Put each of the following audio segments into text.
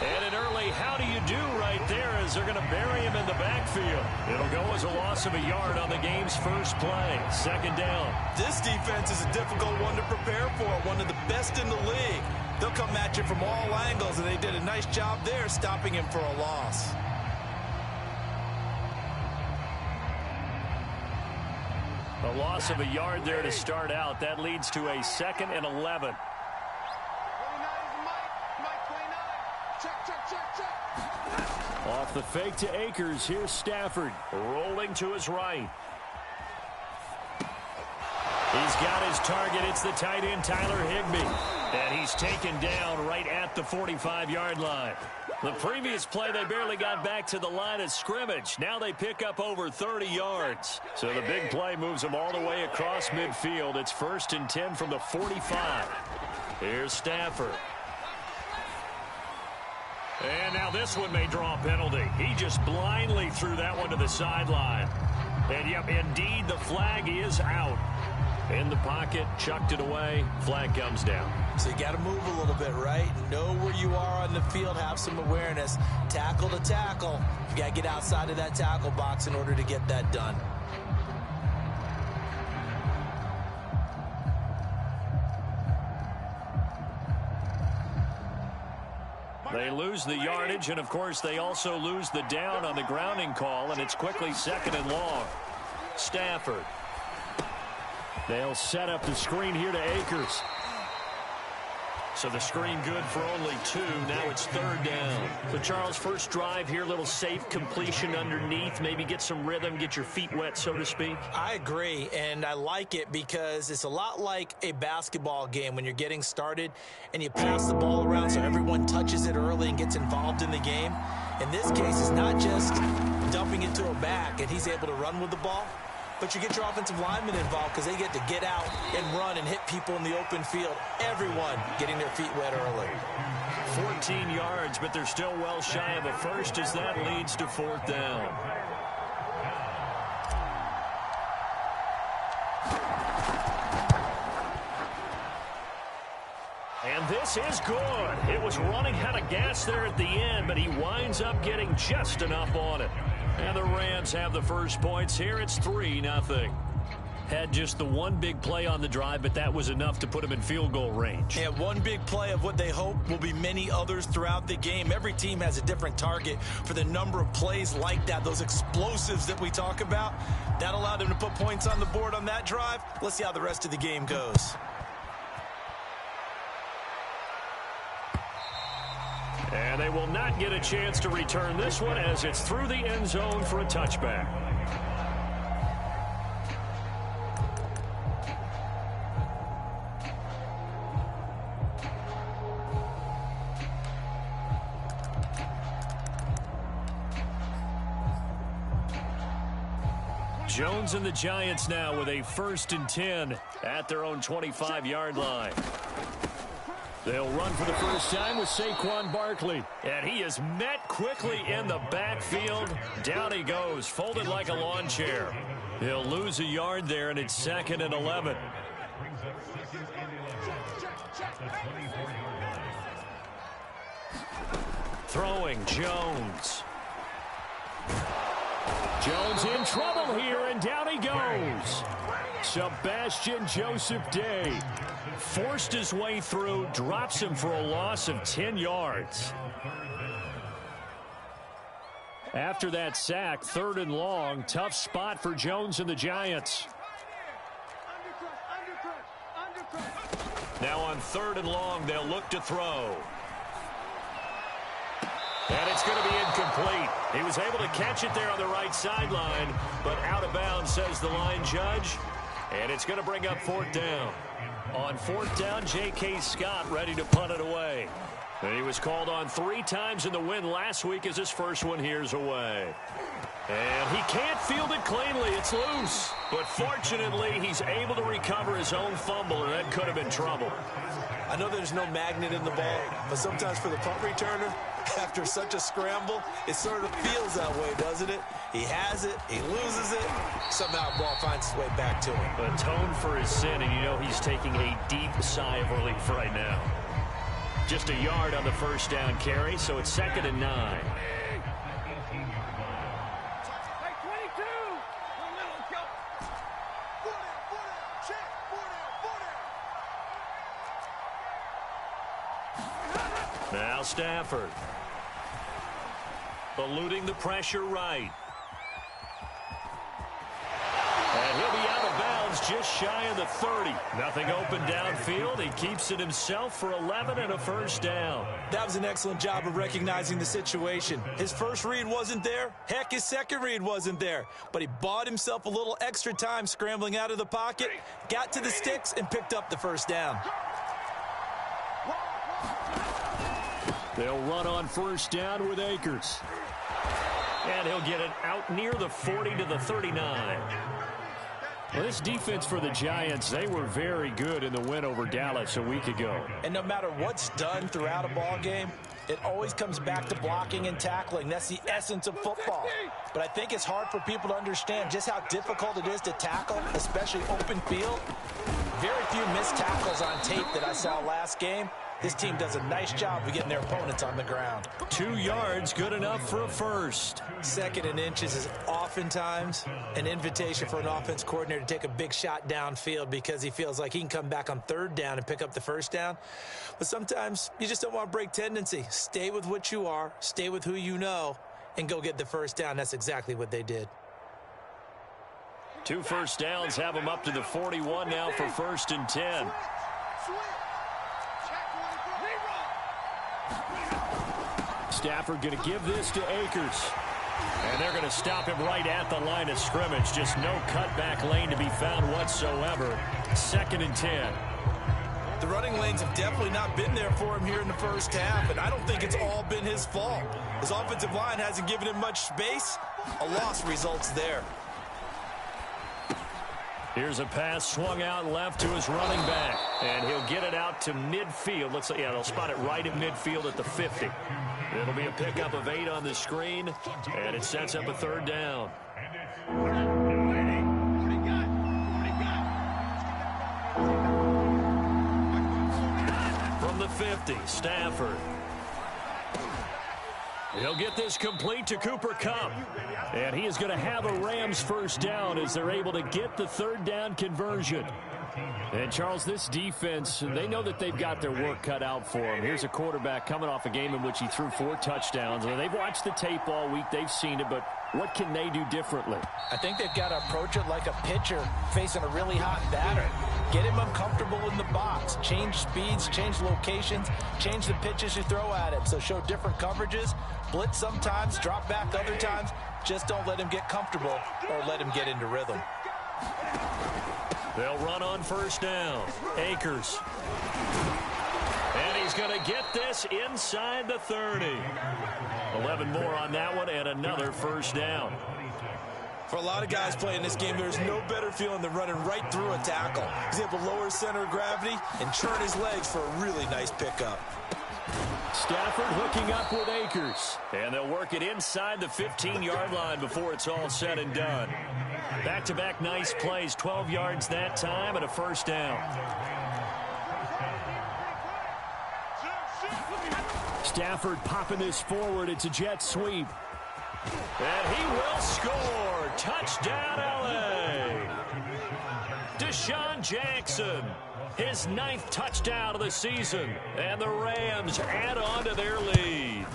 And an early how do you do right there as they're going to bury him in the backfield. It'll go as a loss of a yard on the game's first play. Second down. This defense is a difficult one to prepare for, one of the best in the league. They'll come at you from all angles, and they did a nice job there stopping him for a loss. A loss of a yard there to start out. That leads to a 2nd and 11. Off the fake to Akers. Here's Stafford rolling to his right. He's got his target. It's the tight end, Tyler Higbee. And he's taken down right at the 45-yard line. The previous play, they barely got back to the line of scrimmage. Now they pick up over 30 yards. So the big play moves them all the way across midfield. It's 1st and 10 from the 45. Here's Stafford. And now this one may draw a penalty. He just blindly threw that one to the sideline. And, yep, indeed, the flag is out. In the pocket, chucked it away, flag comes down. So you got to move a little bit, right? Know where you are on the field, have some awareness. Tackle to tackle. You got to get outside of that tackle box in order to get that done. They lose the yardage, and, of course, they also lose the down on the grounding call, and it's quickly 2nd and long. Stafford. They'll set up the screen here to Akers. So the screen good for only 2. Now it's 3rd down. So, Charles, first drive here, little safe completion underneath. Maybe get some rhythm, get your feet wet, so to speak. I agree, and I like it because it's a lot like a basketball game when you're getting started and you pass the ball around so everyone touches it early and gets involved in the game. In this case, it's not just dumping it to a back and he's able to run with the ball, but you get your offensive linemen involved because they get to get out and run and hit people in the open field. Everyone getting their feet wet early. 14 yards, but they're still well shy of a first as that leads to 4th down. And this is good. It was running out of gas there at the end, but he winds up getting just enough on it. And the Rams have the first points here. It's 3-0. Had just the one big play on the drive, but that was enough to put him in field goal range. Yeah, one big play of what they hope will be many others throughout the game. Every team has a different target for the number of plays like that, those explosives that we talk about. That allowed them to put points on the board on that drive. Let's see how the rest of the game goes. And they will not get a chance to return this one as it's through the end zone for a touchback. Jones and the Giants now with a 1st and 10 at their own 25-yard line. They'll run for the first time with Saquon Barkley. And he is met quickly in the backfield. Down he goes, folded like a lawn chair. He'll lose a yard there, and it's 2nd and 11. Throwing Jones. Jones in trouble here, and down he goes. Sebastian Joseph Day forced his way through, drops him for a loss of 10 yards. After that sack, 3rd and long, tough spot for Jones and the Giants. Now on 3rd and long, they'll look to throw. And it's going to be incomplete. He was able to catch it there on the right sideline, but out of bounds, says the line judge. And it's going to bring up 4th down. On 4th down, J.K. Scott ready to punt it away. And he was called on 3 times in the win last week as his first one here's away. And he can't field it cleanly. It's loose. But fortunately, he's able to recover his own fumble, and that could have been trouble. I know there's no magnet in the ball, but sometimes for the punt returner, after such a scramble, it sort of feels that way, doesn't it? He has it, he loses it, somehow the ball finds its way back to him. Atone for his sin, and you know he's taking a deep sigh of relief right now. Just a yard on the first down carry, so it's 2nd and 9. Now Stafford. Eluding the pressure right. And he'll be out of bounds just shy of the 30. Nothing open downfield. He keeps it himself for 11 and a first down. That was an excellent job of recognizing the situation. His first read wasn't there. Heck, his second read wasn't there. But he bought himself a little extra time scrambling out of the pocket, got to the sticks, and picked up the first down. They'll run on first down with Akers. And he'll get it out near the 40 to the 39. Well, this defense for the Giants, they were very good in the win over Dallas a week ago. And no matter what's done throughout a ball game, it always comes back to blocking and tackling. That's the essence of football. But I think it's hard for people to understand just how difficult it is to tackle, especially open field. Very few missed tackles on tape that I saw last game. This team does a nice job of getting their opponents on the ground. 2 yards, good enough for a first. 2nd and inches is oftentimes an invitation for an offense coordinator to take a big shot downfield because he feels like he can come back on 3rd down and pick up the first down. But sometimes you just don't want to break tendency. Stay with what you are, stay with who you know, and go get the first down. That's exactly what they did. 2 first downs have them up to the 41 now for 1st and 10. Stafford going to give this to Akers. And they're going to stop him right at the line of scrimmage. Just no cutback lane to be found whatsoever. 2nd and 10. The running lanes have definitely not been there for him here in the first half, and I don't think it's all been his fault. His offensive line hasn't given him much space. A loss results there. Here's a pass swung out left to his running back. And he'll get it out to midfield. Looks like, yeah, they'll spot it right at midfield at the 50. It'll be a pickup of 8 on the screen, and it sets up a 3rd down. From the 50, Stafford. He'll get this complete to Cooper Kupp. And he is going to have a Rams first down as they're able to get the 3rd down conversion. And, Charles, this defense, they know that they've got their work cut out for them. Here's a quarterback coming off a game in which he threw 4 touchdowns. And they've watched the tape all week. They've seen it. But what can they do differently? I think they've got to approach it like a pitcher facing a really hot batter. Get him uncomfortable in the box. Change speeds, change locations, change the pitches you throw at him. So show different coverages. Blitz sometimes, drop back other times. Just don't let him get comfortable or let him get into rhythm. They'll run on first down. Akers. And he's going to get this inside the 30. 11 more on that one and another first down. For a lot of guys playing this game, there's no better feeling than running right through a tackle. He's able to lower his center of gravity and turn his legs for a really nice pickup. Stafford hooking up with Akers. And they'll work it inside the 15-yard line before it's all said and done. Back-to-back nice plays, 12 yards that time and a first down. Stafford popping this forward. It's a jet sweep. And he will score. Touchdown, L.A. Deshaun Jackson. His 9th touchdown of the season. And the Rams add on to their lead.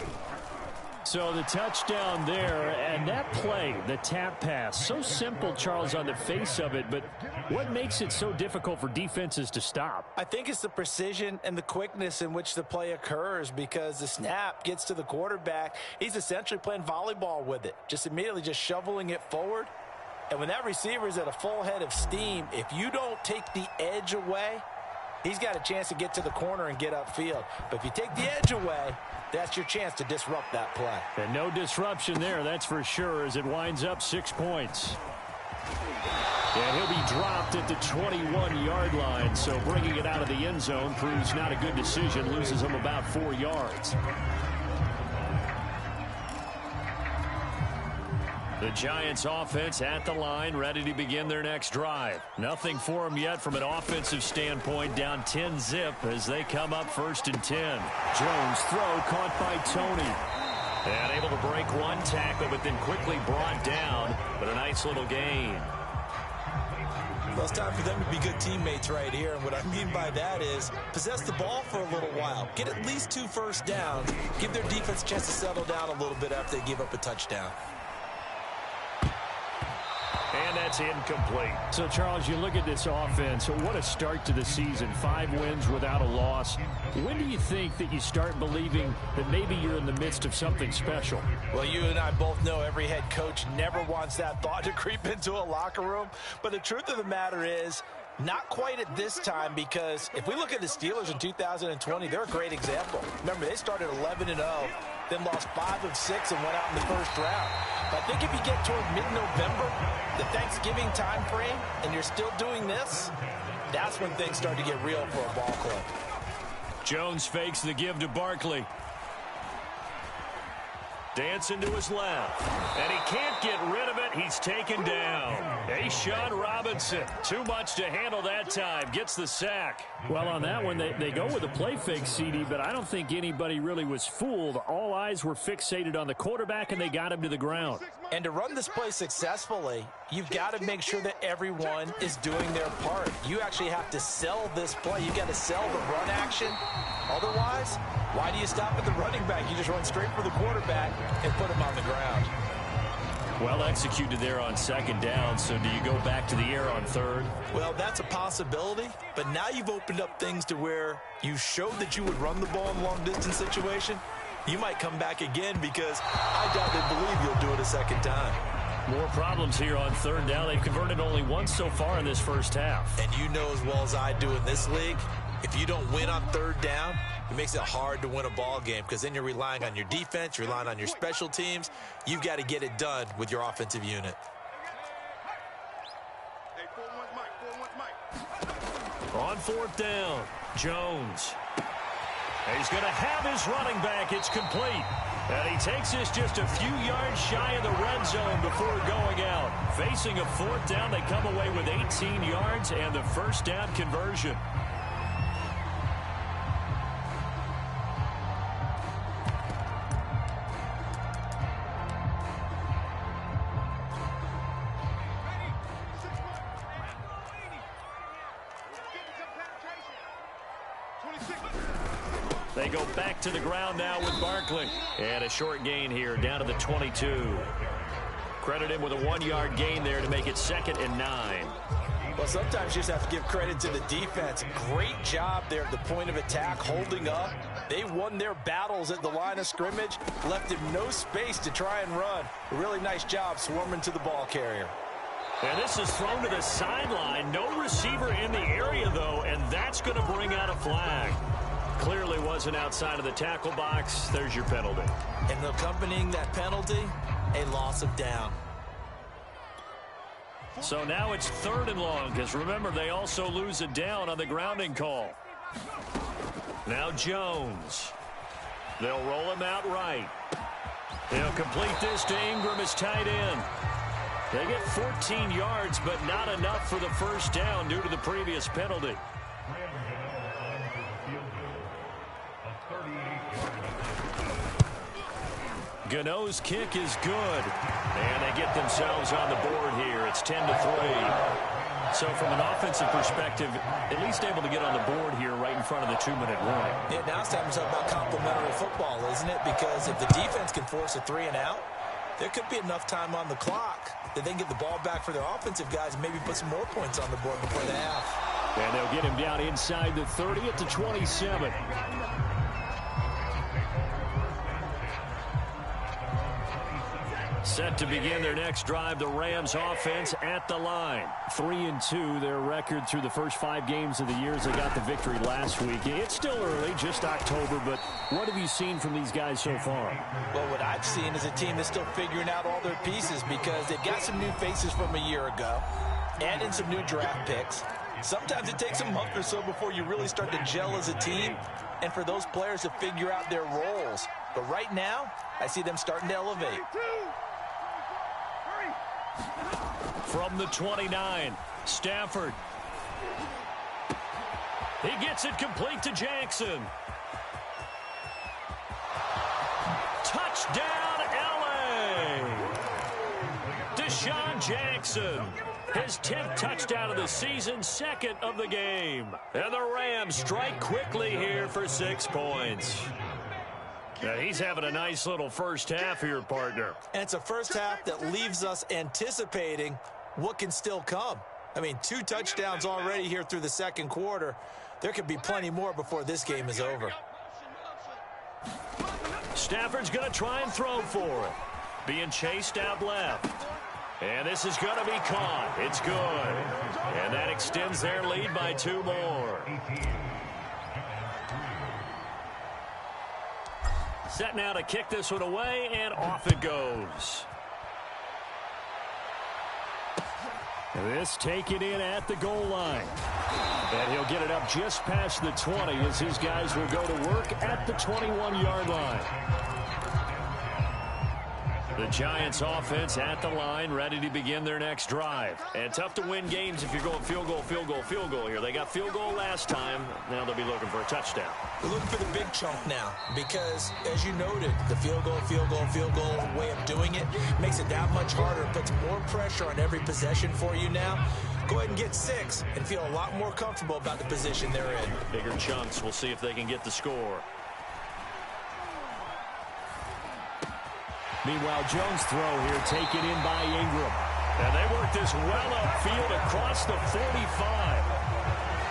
So the touchdown there, and that play, the tap pass, so simple, Charles, on the face of it, but what makes it so difficult for defenses to stop? I think it's the precision and the quickness in which the play occurs because the snap gets to the quarterback. He's essentially playing volleyball with it, just immediately just shoveling it forward. And when that receiver is at a full head of steam, if you don't take the edge away, he's got a chance to get to the corner and get upfield. But if you take the edge away, that's your chance to disrupt that play. And no disruption there, that's for sure, as it winds up 6 points. And he'll be dropped at the 21-yard line, so bringing it out of the end zone proves not a good decision, loses him about 4 yards. The Giants offense at the line, ready to begin their next drive. Nothing for them yet from an offensive standpoint, down 10-zip as they come up 1st and 10. Jones throw caught by Tony. And able to break one tackle, but then quickly brought down. But a nice little gain. Well, it's time for them to be good teammates right here. And what I mean by that is possess the ball for a little while. Get at least 2 first downs. Give their defense a chance to settle down a little bit after they give up a touchdown. And that's incomplete. So, Charles, you look at this offense, what a start to the season. 5 wins without a loss. When do you think that you start believing that maybe you're in the midst of something special? Well, you and I both know every head coach never wants that thought to creep into a locker room. But the truth of the matter is, not quite at this time, because if we look at the Steelers in 2020, they're a great example. Remember, they started 11-0, then lost 5 of 6 and went out in the first round. But I think if you get toward mid-November, the Thanksgiving time frame, and you're still doing this, that's when things start to get real for a ball club. Jones fakes the give to Barkley. Dancing to his left. And he can't get rid of it. He's taken down. Sean Robinson, too much to handle that time. Gets the sack. Well, on that one, they go with a play fake, CD, but I don't think anybody really was fooled. All eyes were fixated on the quarterback, and they got him to the ground. And to run this play successfully, you've got to make sure that everyone is doing their part. You actually have to sell this play. You've got to sell the run action. Otherwise, why do you stop at the running back? You just run straight for the quarterback and put him on the ground. Well executed there on 2nd down, so do you go back to the air on 3rd? Well, that's a possibility, but now you've opened up things to where you showed that you would run the ball in a long-distance situation. You might come back again because I doubt they believe you'll do it a 2nd time. More problems here on 3rd down. They've converted only once so far in this first half. And you know as well as I do in this league, if you don't win on 3rd down, it makes it hard to win a ball game because then you're relying on your defense, you're relying on your special teams. You've got to get it done with your offensive unit. On 4th down, Jones. He's going to have his running back. It's complete. And he takes this just a few yards shy of the red zone before going out. Facing a 4th down, they come away with 18 yards and the 1st down conversion. They go back to the ground now with Barkley. And a short gain here down to the 22. Credit him with a 1-yard gain there to make it 2nd and 9. Well, sometimes you just have to give credit to the defense. Great job there at the point of attack, holding up. They won their battles at the line of scrimmage, left him no space to try and run. A really nice job swarming to the ball carrier. And this is thrown to the sideline. No receiver in the area, though, and that's going to bring out a flag. Clearly wasn't outside of the tackle box. There's your penalty. And accompanying that penalty, a loss of down. So now it's 3rd and long, because remember, they also lose a down on the grounding call. Now Jones. They'll roll him out right. They'll complete this to Ingram as tight end. They get 14 yards, but not enough for the 1st down due to the previous penalty. Gano's kick is good. And they get themselves on the board here. It's 10-3. So from an offensive perspective, at least able to get on the board here right in front of the 2-minute warning. Yeah, now it's time to talk about complementary football, isn't it? Because if the defense can force a 3 and out, there could be enough time on the clock that they can get the ball back for their offensive guys and maybe put some more points on the board before the half. And they'll get him down inside the 30 at the 27. Set to begin their next drive, the Rams offense at the line. 3-2, their record through the first 5 games of the year as they got the victory last week. It's still early, just October, but what have you seen from these guys so far? Well, what I've seen is a team that's still figuring out all their pieces because they've got some new faces from a year ago, add in some new draft picks. Sometimes it takes a month or so before you really start to gel as a team and for those players to figure out their roles. But right now, I see them starting to elevate. From the 29, Stafford. He gets it complete to Jackson. Touchdown, L.A. Deshaun Jackson. His 10th touchdown of the season, second of the game. And the Rams strike quickly here for 6 points. Now he's having a nice little first half here, partner. And it's a first half that leaves us anticipating what can still come. I mean, 2 touchdowns already here through the second quarter. There could be plenty more before this game is over. Stafford's going to try and throw for it. Being chased out left. And this is going to be caught. It's good. And that extends their lead by 2 more. Set now to kick this one away, and off it goes. This taken in at the goal line. And he'll get it up just past the 20 as his guys will go to work at the 21-yard line. The Giants offense at the line, ready to begin their next drive. And tough to win games if you're going field goal, field goal, field goal here. They got field goal last time. Now they'll be looking for a touchdown. We're looking for the big chunk now because, as you noted, the field goal, field goal, field goal way of doing it makes it that much harder. It puts more pressure on every possession for you now. Go ahead and get 6 and feel a lot more comfortable about the position they're in. Bigger chunks. We'll see if they can get the score. Meanwhile, Jones' throw here taken in by Ingram. And they work this well upfield across the 45.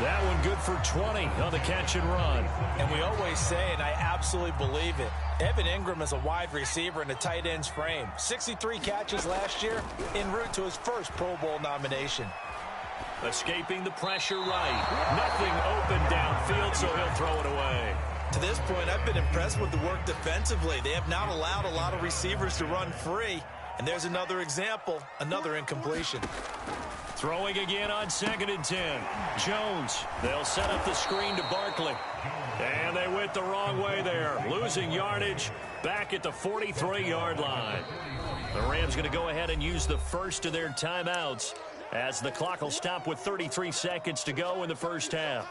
That one good for 20 on the catch and run. And we always say, and I absolutely believe it, Evan Ingram is a wide receiver in a tight end's frame. 63 catches last year, en route to his first Pro Bowl nomination. Escaping the pressure right. Nothing open downfield, so he'll throw it away. To this point, I've been impressed with the work defensively. They have not allowed a lot of receivers to run free. And there's another example, another incompletion. Throwing again on 2nd and 10. Jones, they'll set up the screen to Barkley. And they went the wrong way there. Losing yardage back at the 43-yard line. The Rams going to go ahead and use the first of their timeouts as the clock will stop with 33 seconds to go in the first half.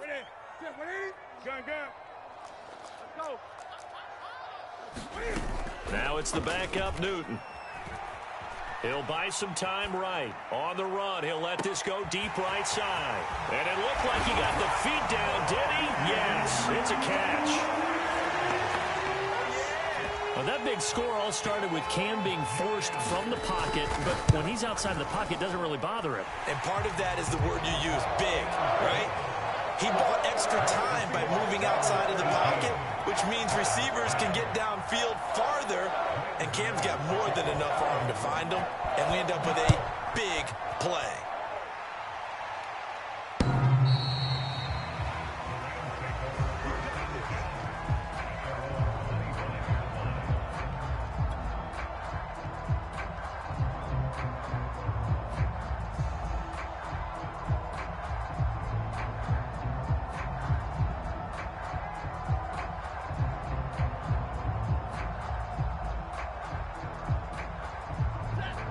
Now it's the backup Newton. He'll buy some time right. On the run, he'll let this go deep right side. And it looked like he got the feet down, did he? Yes, it's a catch. Well, that big score all started with Cam being forced from the pocket, but when he's outside of the pocket, it doesn't really bother him. And part of that is the word you use, big, right? He bought extra time by moving outside of the pocket, which means receivers can get downfield farther, and Cam's got more than enough arm to find them, and we end up with a big play.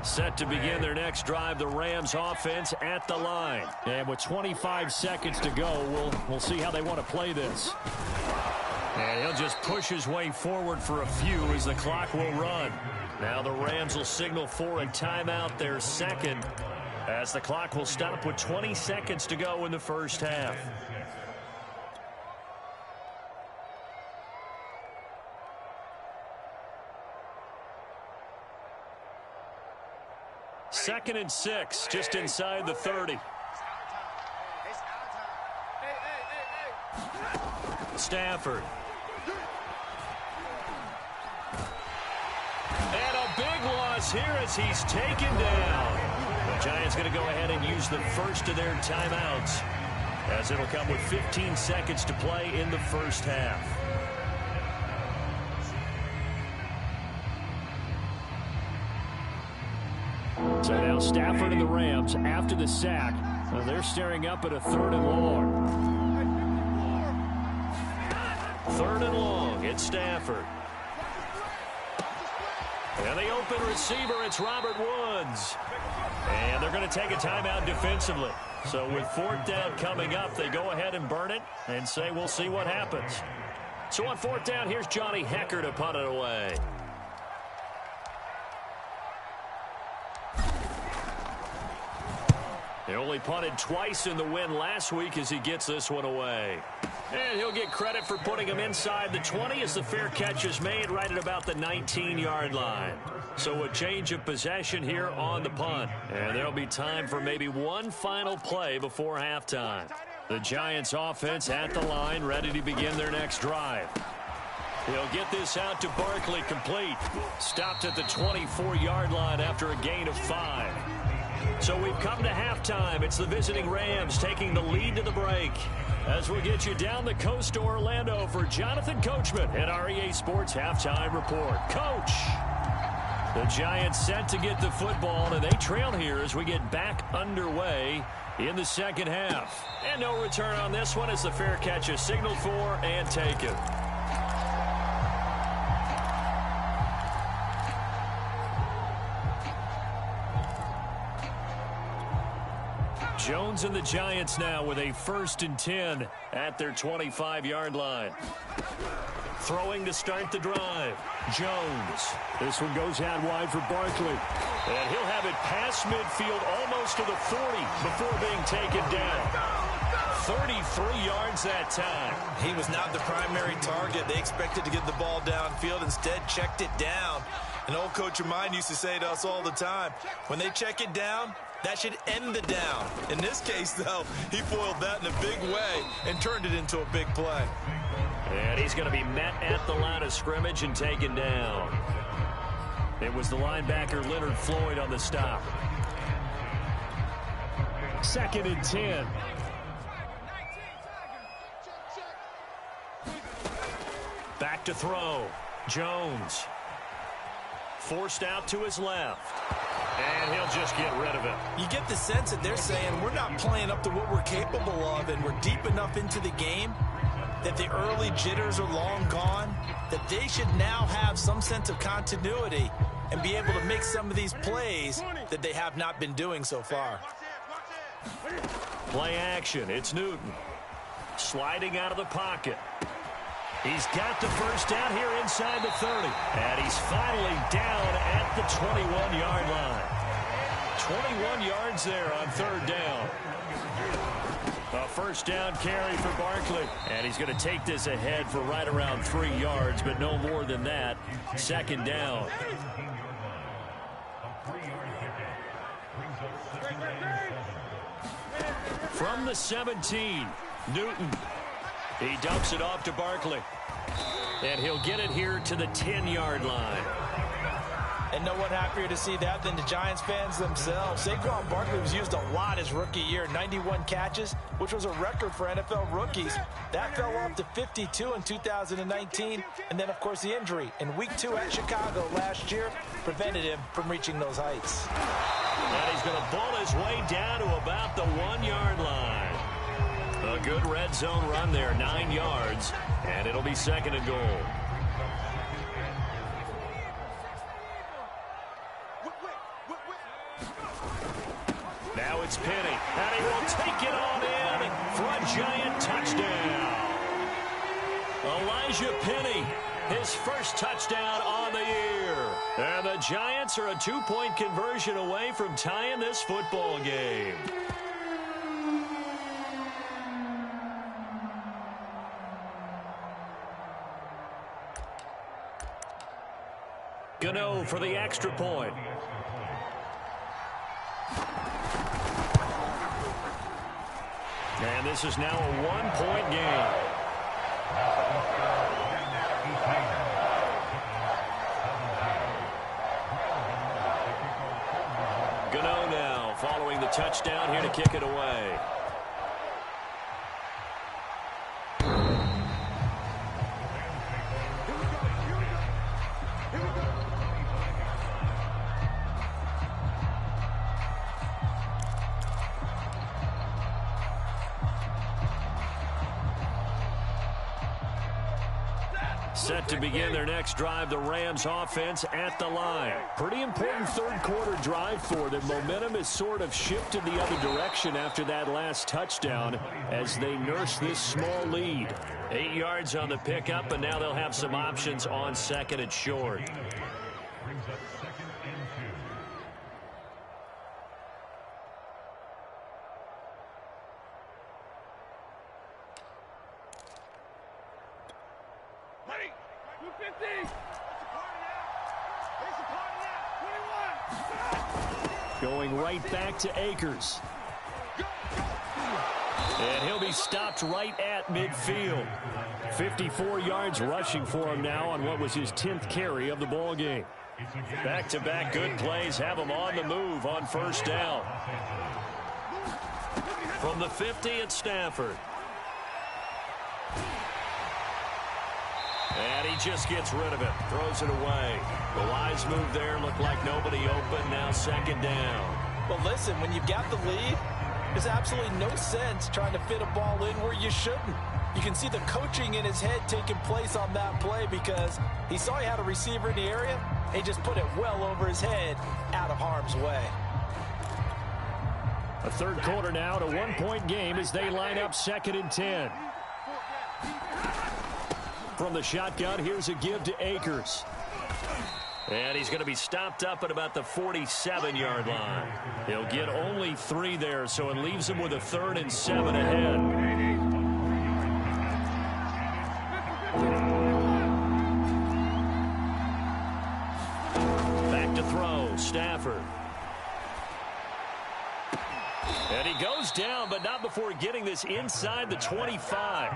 Set to begin their next drive, the Rams offense at the line. And with 25 seconds to go, we'll see how they want to play this. And he'll just push his way forward for a few as the clock will run. Now the Rams will signal for a timeout, their second, as the clock will stop with 20 seconds to go in the first half. Second and 6, just inside the 30. Stafford. And a big loss here as he's taken down. The Giants going to go ahead and use the first of their timeouts, as it'll come with 15 seconds to play in the first half. So now Stafford and the Rams, after the sack, they're staring up at a 3rd and long. 3rd and long, it's Stafford. And the open receiver, it's Robert Woods. And they're going to take a timeout defensively. So with 4th down coming up, they go ahead and burn it and say we'll see what happens. So on 4th down, here's Johnny Hecker to punt it away. They only punted twice in the win last week as he gets this one away. And he'll get credit for putting him inside the 20 as the fair catch is made right at about the 19-yard line. So a change of possession here on the punt. And there'll be time for maybe one final play before halftime. The Giants offense at the line, ready to begin their next drive. He'll get this out to Barkley, complete. Stopped at the 24-yard line after a gain of 5. So we've come to halftime. It's the visiting Rams taking the lead to the break. As we get you down the coast to Orlando for Jonathan Coachman at our EA Sports Halftime Report. Coach! The Giants set to get the football, and they trail here as we get back underway in the second half. And no return on this one as the fair catch is signaled for and taken. Jones and the Giants now with a 1st and 10 at their 25-yard line. Throwing to start the drive. Jones. This one goes out wide for Barkley. And he'll have it past midfield almost to the 40 before being taken down. 33 yards that time. He was not the primary target. They expected to get the ball downfield. Instead, checked it down. An old coach of mine used to say to us all the time, when they check it down, that should end the down. In this case, though, he foiled that in a big way and turned it into a big play. And he's going to be met at the line of scrimmage and taken down. It was the linebacker Leonard Floyd on the stop. 2nd and 10. Back to throw. Jones. Forced out to his left. And he'll just get rid of it. You get the sense that they're saying we're not playing up to what we're capable of, and we're deep enough into the game that the early jitters are long gone, that they should now have some sense of continuity and be able to make some of these plays that they have not been doing so far. Play action. It's Newton. Sliding out of the pocket. He's got the first down here inside the 30. And he's finally down at the 21-yard line. 21 yards there on 3rd down. A 1st down carry for Barkley. And he's going to take this ahead for right around 3 yards, but no more than that. 2nd down. From the 17, Newton. He dumps it off to Barkley. And he'll get it here to the 10-yard line. And no one happier to see that than the Giants fans themselves. Saquon Barkley was used a lot his rookie year, 91 catches, which was a record for NFL rookies. That fell off to 52 in 2019. And then, of course, the injury in Week 2 at Chicago last year prevented him from reaching those heights. And he's going to ball his way down to about the 1-yard line. A good red zone run there, 9 yards, and it'll be 2nd and goal. Now it's Penny, and he will take it on in for a Giant touchdown. Elijah Penny, his first touchdown on the year. And the Giants are a 2-point conversion away from tying this football game. Gano for the extra point. And this is now a 1-point game. Gano now following the touchdown here to kick it away. set to begin their next drive. The Rams offense at the line. Pretty important third quarter drive for them. Momentum has sort of shifted the other direction after that last touchdown as they nurse this small lead. 8 yards on the pickup, and now they'll have some options on second and short. Going right back to Akers. And he'll be stopped right at midfield. 54 yards rushing for him now on what was his 10th carry of the ball game. Back-to-back good plays have him on the move on first down. From the 50, it's Stafford. And he just gets rid of it. Throws it away. The wise move there. Looked like nobody open. Now second down. Well, listen, when you've got the lead, there's absolutely no sense trying to fit a ball in where you shouldn't. You can see the coaching in his head taking place on that play because he saw he had a receiver in the area, and he just put it well over his head out of harm's way. A third quarter now, to 1-point game as they line up second and 10. From the shotgun, here's a give to Akers. And he's going to be stopped up at about the 47-yard line. He'll get only 3 there, so it leaves him with a 3rd and 7 ahead. Back to throw, Stafford. And he goes down, but not before getting this inside the 25.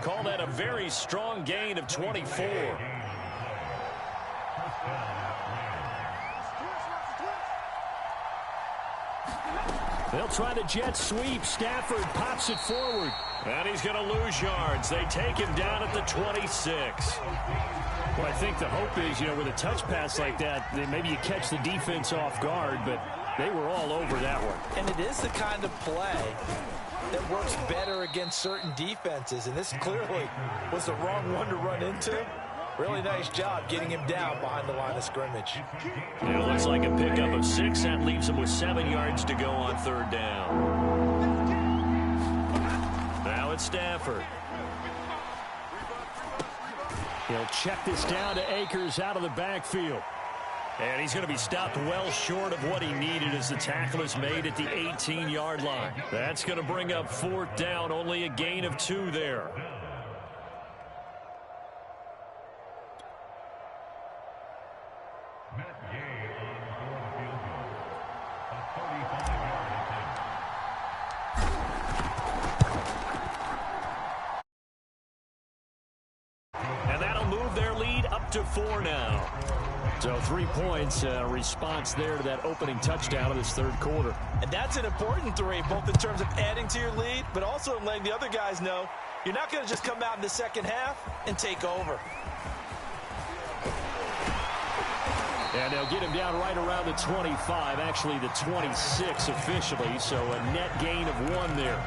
Call that a very strong gain of 24. They'll try the jet sweep. Stafford pops it forward. And he's going to lose yards. They take him down at the 26. Well, I think the hope is, with a touch pass like that, then maybe you catch the defense off guard, but they were all over that one. And it is the kind of play that works better against certain defenses, and this clearly was the wrong one to run into. Really nice job getting him down behind the line of scrimmage. It looks like a pickup of 6. That leaves him with 7 yards to go on third down. Now it's Stafford. He'll check this down to Akers out of the backfield. And he's going to be stopped well short of what he needed as the tackle is made at the 18-yard line. That's going to bring up fourth down, only a gain of 2 there. And that'll move their lead up to 4 now. So 3 points, response there to that opening touchdown of this third quarter. And that's an important 3, both in terms of adding to your lead, but also in letting the other guys know you're not going to just come out in the second half and take over. And they'll get him down right around the 25, actually the 26 officially, so a net gain of 1 there.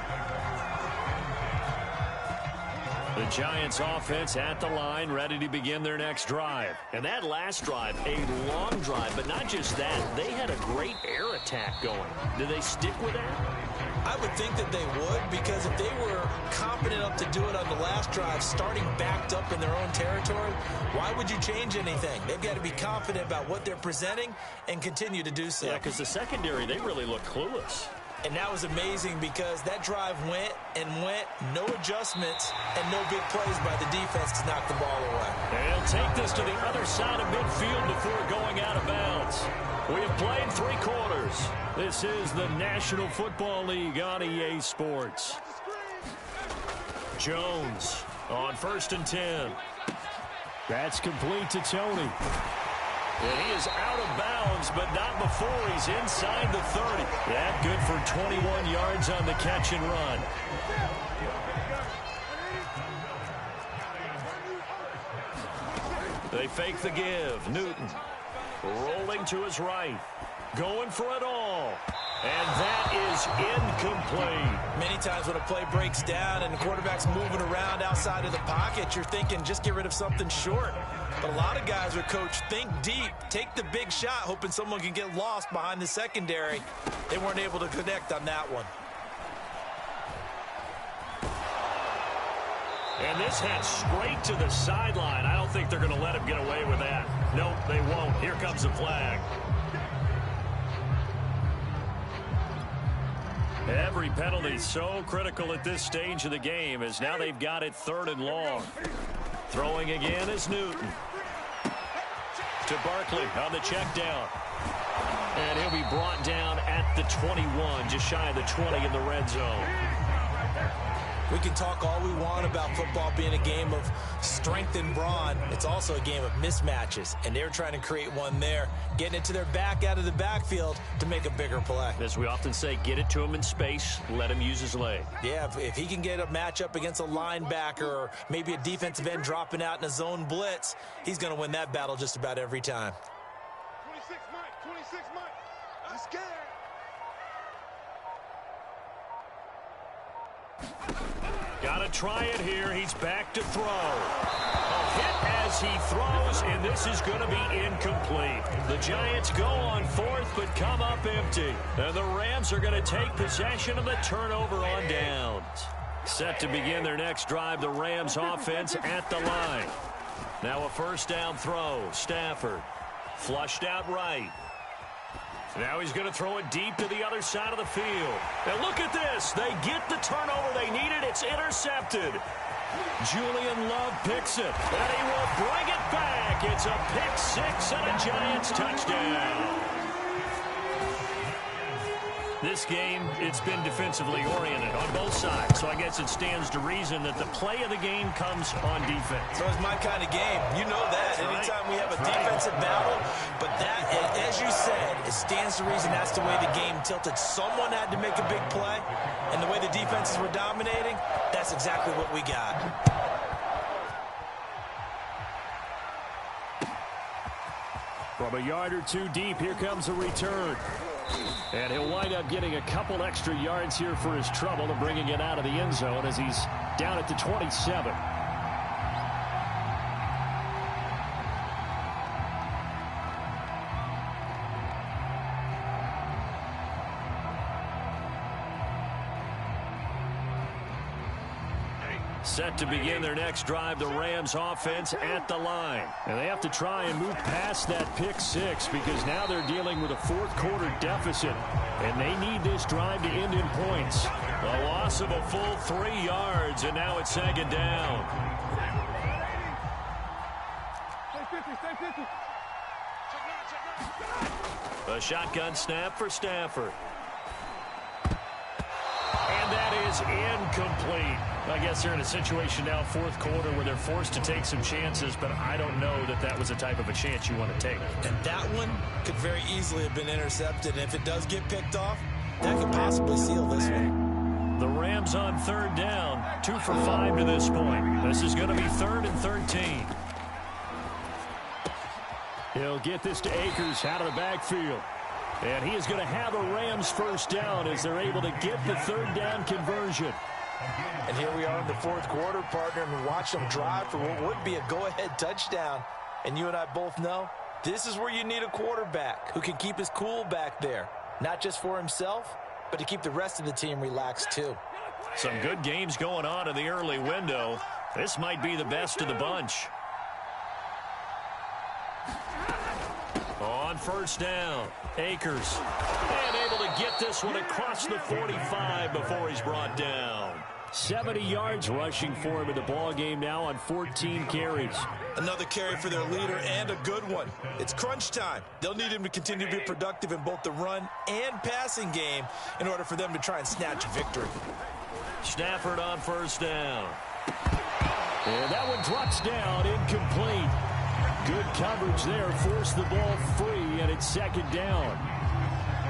The Giants offense at the line, ready to begin their next drive. And that last drive, a long drive, but not just that. They had a great air attack going. Do they stick with that? I would think that they would, because if they were confident enough to do it on the last drive, starting backed up in their own territory, why would you change anything? They've got to be confident about what they're presenting and continue to do so. Yeah, because the secondary, they really look clueless. And that was amazing because that drive went and went, no adjustments, and no big plays by the defense to knock the ball away. They'll take this to the other side of midfield before going out of bounds. We have played 3 quarters. This is the National Football League on EA Sports. Jones on 1st and 10. That's complete to Tony. And he is out of bounds, but not before he's inside the 30. That good for 21 yards on the catch and run. They fake the give. Newton rolling to his right. Going for it all. And that is incomplete. Many times when a play breaks down and the quarterback's moving around outside of the pocket, you're thinking just get rid of something short. But a lot of guys are coached, think deep, take the big shot, hoping someone can get lost behind the secondary. They weren't able to connect on that one. And this heads straight to the sideline. I don't think they're going to let him get away with that. Nope, they won't. Here comes the flag. Every penalty so critical at this stage of the game, as now they've got it 3rd and long. Throwing again is Newton. To Barkley on the check down. And he'll be brought down at the 21, just shy of the 20 in the red zone. We can talk all we want about football being a game of strength and brawn. It's also a game of mismatches, and they're trying to create one there, getting it to their back out of the backfield to make a bigger play. As we often say, get it to him in space, let him use his leg. Yeah, if he can get a matchup against a linebacker or maybe a defensive end dropping out in a zone blitz, he's going to win that battle just about every time. 26 Mike. I'm scared. Got to try it here. He's back to throw. A hit as he throws, and this is going to be incomplete. The Giants go on 4th, but come up empty. And the Rams are going to take possession of the turnover on downs. Set to begin their next drive, the Rams offense at the line. Now a 1st down throw. Stafford flushed out right. Now he's going to throw it deep to the other side of the field. And look at this. They get the turnover they needed. It's intercepted. Julian Love picks it. And he will bring it back. It's a pick 6 and a Giants touchdown. This game, it's been defensively oriented on both sides. So I guess it stands to reason that the play of the game comes on defense. So it's my kind of game. You know that. That's anytime right. we have a defensive battle. But that, as you said, it stands to reason that's the way the game tilted. Someone had to make a big play. And the way the defenses were dominating, that's exactly what we got. From a yard or two deep, here comes a return. And he'll wind up getting a couple extra yards here for his trouble and bringing it out of the end zone as he's down at the 27. Set to begin their next drive, the Rams offense at the line. And they have to try and move past that pick 6 because now they're dealing with a 4th quarter deficit. And they need this drive to end in points. A loss of a full 3 yards, and now it's 2nd down. Stay 50. A shotgun snap for Stafford. And that is incomplete. I guess they're in a situation now, 4th quarter, where they're forced to take some chances, but I don't know that that was the type of a chance you want to take. And that one could very easily have been intercepted. And if it does get picked off, that could possibly seal this one. The Rams on 3rd down, 2 for 5 to this point. This is going to be 3rd and 13. He'll get this to Akers out of the backfield. And he is going to have a Rams 1st down as they're able to get the 3rd down conversion. And here we are in the 4th quarter, partner, and watch them drive for what would be a go-ahead touchdown. And you and I both know this is where you need a quarterback who can keep his cool back there. Not just for himself, but to keep the rest of the team relaxed too. Some good games going on in the early window. This might be the best of the bunch. On 1st down, Akers. And able to get this one across the 45 before he's brought down. 70 yards rushing for him in the ball game now on 14 carries. Another carry for their leader and a good one. It's crunch time. They'll need him to continue to be productive in both the run and passing game in order for them to try and snatch a victory. Stafford on 1st down. And that one drops down, incomplete. Good coverage there, forced the ball free, and it's 2nd down.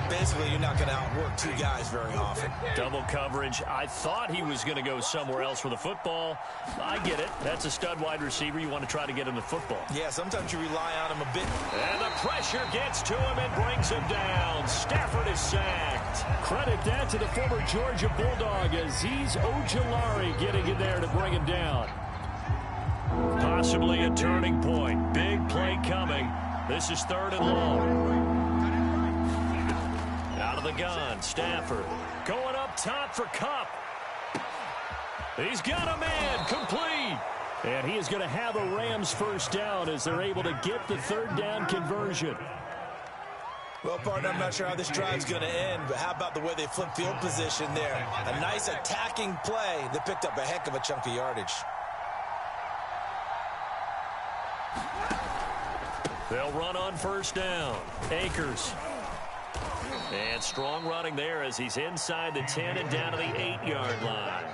Basically, you're not going to outwork 2 guys very often. Double coverage. I thought he was going to go somewhere else with the football. I get it. That's a stud wide receiver. You want to try to get him the football. Yeah, sometimes you rely on him a bit. And the pressure gets to him and brings him down. Stafford is sacked. Credit that to the former Georgia Bulldog, Azeez Ojulari, getting in there to bring him down. Possibly a turning point. Big play coming. This is 3rd and long. Out of the gun, Stafford. Going up top for Kupp. He's got a man, complete. And he is going to have a Rams first down as they're able to get the 3rd down conversion. Well, partner, I'm not sure how this drive's going to end, but how about the way they flip field position there? A nice attacking play that picked up a heck of a chunk of yardage. They'll run on 1st down. Akers. And strong running there as he's inside the 10 and down to the 8-yard line.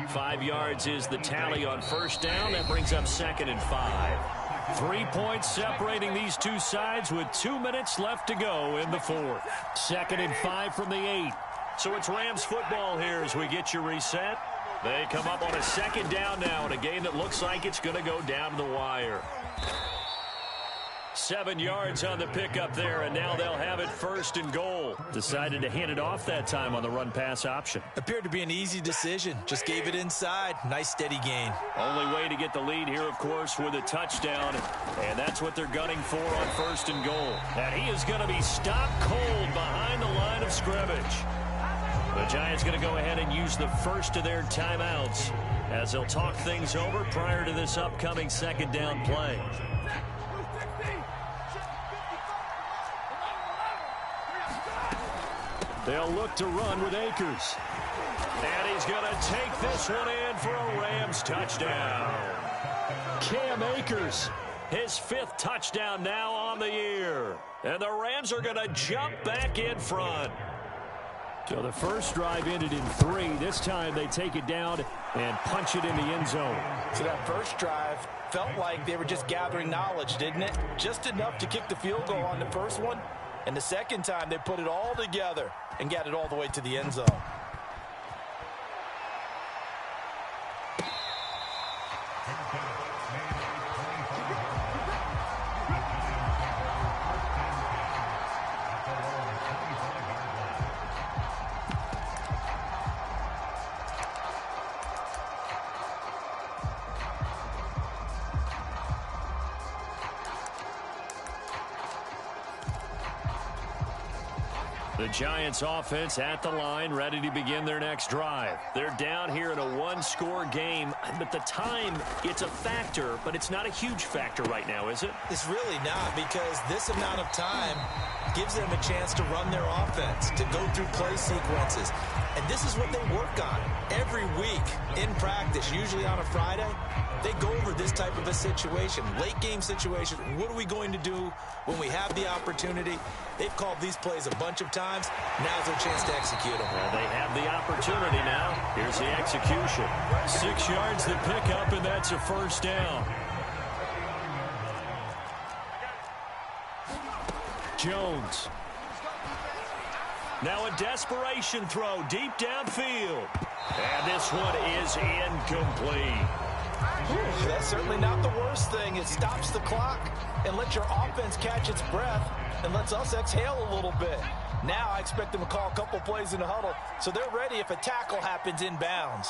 5 yards is the tally on 1st down. That brings up 2nd and 5. 3 points separating these two sides with 2 minutes left to go in the 4th. 2nd and 5 from the 8. So it's Rams football here as we get you reset. They come up on a 2nd down now in a game that looks like it's going to go down to the wire. 7 yards on the pickup there, and now they'll have it 1st and goal. Decided to hand it off that time on the run-pass option. Appeared to be an easy decision. Just gave it inside. Nice, steady gain. Only way to get the lead here, of course, with a touchdown, and that's what they're gunning for on 1st and goal. And he is going to be stopped cold behind the line of scrimmage. The Giants going to go ahead and use the first of their timeouts as they'll talk things over prior to this upcoming 2nd down play. They'll look to run with Akers. And he's going to take this one in for a Rams touchdown. Cam Akers, his 5th touchdown now on the year. And the Rams are going to jump back in front. So the first drive ended in 3. This time they take it down and punch it in the end zone. So that first drive felt like they were just gathering knowledge, didn't it? Just enough to kick the field goal on the first one. And the second time they put it all together and got it all the way to the end zone. The Giants offense at the line, ready to begin their next drive. They're down here in a 1-score game, but the time, it's a factor, but it's not a huge factor right now, is it? It's really not, because this amount of time gives them a chance to run their offense, to go through play sequences. And this is what they work on every week in practice, usually on a Friday. They go over this type of a situation, late game situation. What are we going to do when we have the opportunity? They've called these plays a bunch of times. Now's their chance to execute them. Well, they have the opportunity now. Here's the execution. 6 yards to pick up, and that's a 1st down. Jones. Now a desperation throw deep downfield. And this one is incomplete. That's certainly not the worst thing. It stops the clock and lets your offense catch its breath and lets us exhale a little bit. Now I expect them to call a couple plays in the huddle, so they're ready if a tackle happens inbounds.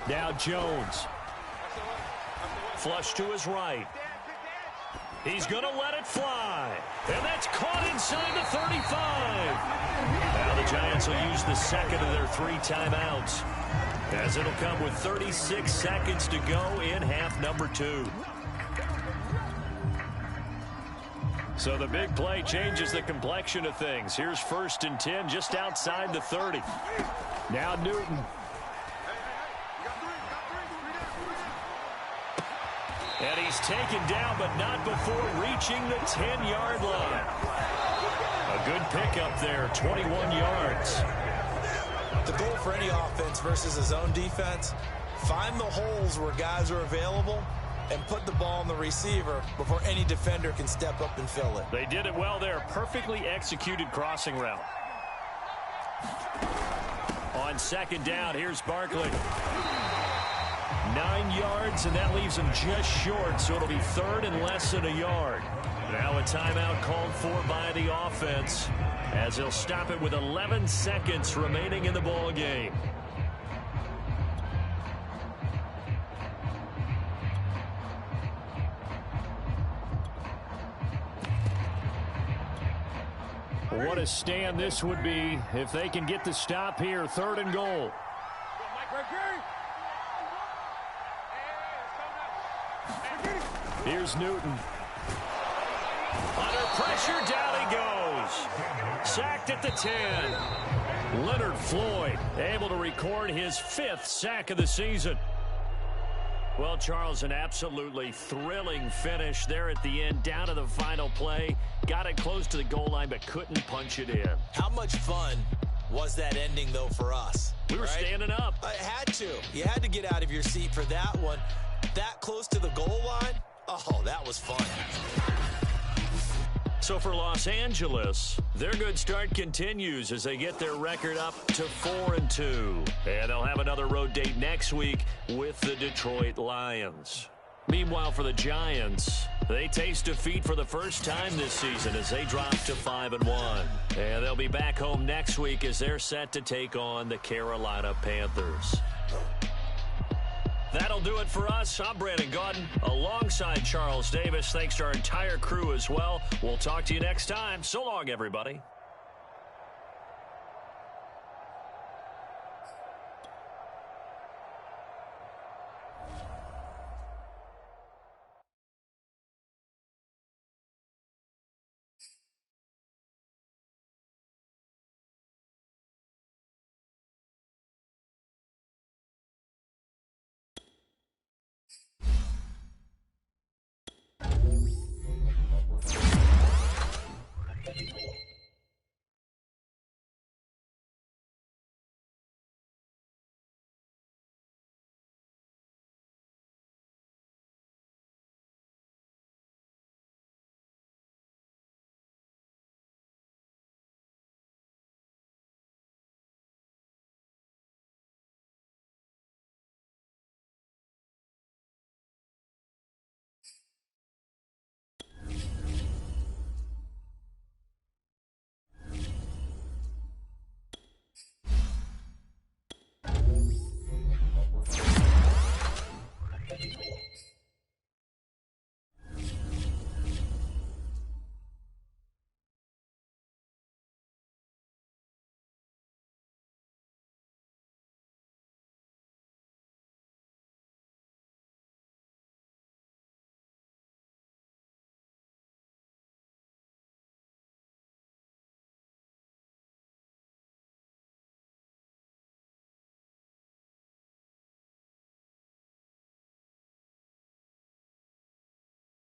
Now Jones. Flush to his right. He's going to let it fly. And that's caught inside the 35. Now the Giants will use the second of their 3 timeouts, as it'll come with 36 seconds to go in half number 2. So the big play changes the complexion of things. Here's 1st and 10 just outside the 30. Now Newton. And he's taken down, but not before reaching the 10-yard line. A good pickup there, 21 yards. The goal for any offense versus a zone defense, find the holes where guys are available and put the ball on the receiver before any defender can step up and fill it. They did it well there. Perfectly executed crossing route. On 2nd down, here's Barkley. 9 yards, and that leaves him just short, so it'll be 3rd and less than a yard. Now a timeout called for by the offense as they'll stop it with 11 seconds remaining in the ball game. What a stand this would be if they can get the stop here. 3rd and goal. Here's Newton. Under pressure, down he goes. Sacked at the 10. Leonard Floyd able to record his 5th sack of the season. Well, Charles, an absolutely thrilling finish there at the end, down to the final play. Got it close to the goal line, but couldn't punch it in. How much fun was that ending, though, for us? We were standing up. I had to. You had to get out of your seat for that one. That close to the goal line? Oh, that was fun. So for Los Angeles, their good start continues as they get their record up to 4-2. And they'll have another road date next week with the Detroit Lions. Meanwhile, for the Giants, they taste defeat for the first time this season as they drop to 5-1. And they'll be back home next week as they're set to take on the Carolina Panthers. That'll do it for us. I'm Brandon Gaudin alongside Charles Davis. Thanks to our entire crew as well. We'll talk to you next time. So long, everybody.